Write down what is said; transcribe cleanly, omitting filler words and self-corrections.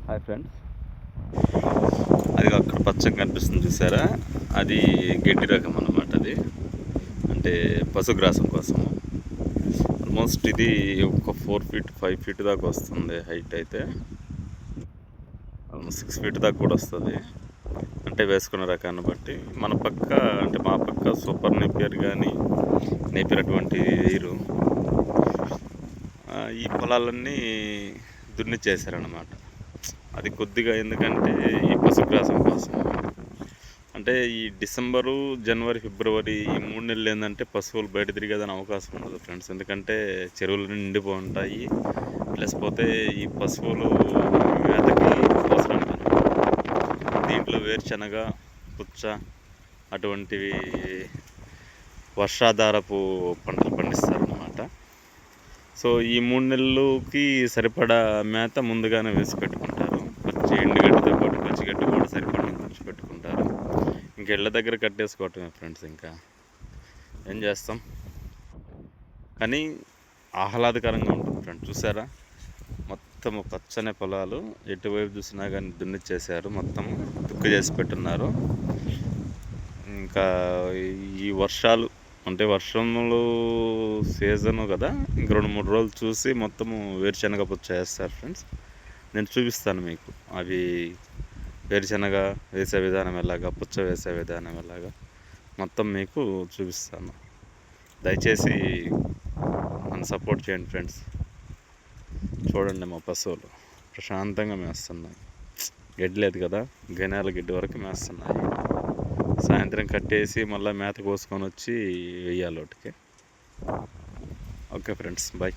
Hi friends, అది అక్కడ పచ్చగా కనిపిస్తుంది చూసారా, అది గడ్డి రకం అన్నమాట. అది అంటే పశుగ్రాసం కోసము. ఆల్మోస్ట్ ఇది ఒక 4 ఫీట్ 5 ఫీట్ దాకా వస్తుంది హైట్. అయితే ఆల్మోస్ట్ 6 ఫీట్ దాకా కూడా వస్తుంది. అంటే వేసుకున్న రకాన్ని బట్టి మన పక్క, అంటే మా పక్క సూపర్ నేపియర్ కానీ నేపియర్ అటువంటి వేరు. ఈ పొలాలన్నీ దున్నిచ్చేసారన్నమాట. అది కొద్దిగా ఎందుకంటే ఈ పశుగ్రాసం కోసం. అంటే ఈ డిసెంబరు, జనవరి, ఫిబ్రవరి ఈ 3 నెలలు ఏంటంటే పశువులు బయట తిరిగేదని అవకాశం ఉండదు ఫ్రెండ్స్. ఎందుకంటే చెరువులు నిండిపోయి ఉంటాయి. ప్లస్ పోతే ఈ పశువులు మేతకి అవసరం కాదు. దీంట్లో వేరుశనగ, పుచ్చ అటువంటివి వర్షాధారపు పంటలు పండిస్తారన్నమాట. సో ఈ 3 నెలలకి సరిపడా మేత ముందుగానే వేసి పెట్టుకుంటారు. ఎండుగడ్డతో పాటు పచ్చిగడ్డి కూడా సరిపడా తెచ్చి పెట్టుకుంటారు. ఇంక ఇళ్ళ దగ్గర కట్టేసుకోవటమే ఫ్రెండ్స్. ఇంకా ఏం చేస్తాం, కానీ ఆహ్లాదకరంగా ఉంటుంది ఫ్రెండ్స్. చూసారా, మొత్తం పచ్చని పొలాలు, ఎటువైపు చూసినా కానీ దున్నిచ్చేసారు, మొత్తం దుక్కు చేసి పెట్టున్నారు. ఇంకా ఈ వర్షాలు అంటే వర్షంలో సీజను కదా, ఇంక 2-3 రోజులు చూసి మొత్తము వేరుశనగ పుచ్చ వేస్తారు ఫ్రెండ్స్. నేను చూపిస్తాను మీకు అవి వేరుశనగ వేసే విధానం ఎలాగా, పుచ్చ వేసే విధానం ఎలాగా మొత్తం మీకు చూపిస్తాను. దయచేసి నన్ను సపోర్ట్ చేయండి ఫ్రెండ్స్. చూడండి, మా పశువులు ప్రశాంతంగా మేస్తున్నాయి. గడ్డి లేదు కదా, గనేల గడ్డి వరకు మేస్తున్నాయి. సాయంత్రం కట్టేసి మళ్ళీ మేత కోసుకొని వచ్చి వెయ్యాలి వాటికి. Okay friends, bye.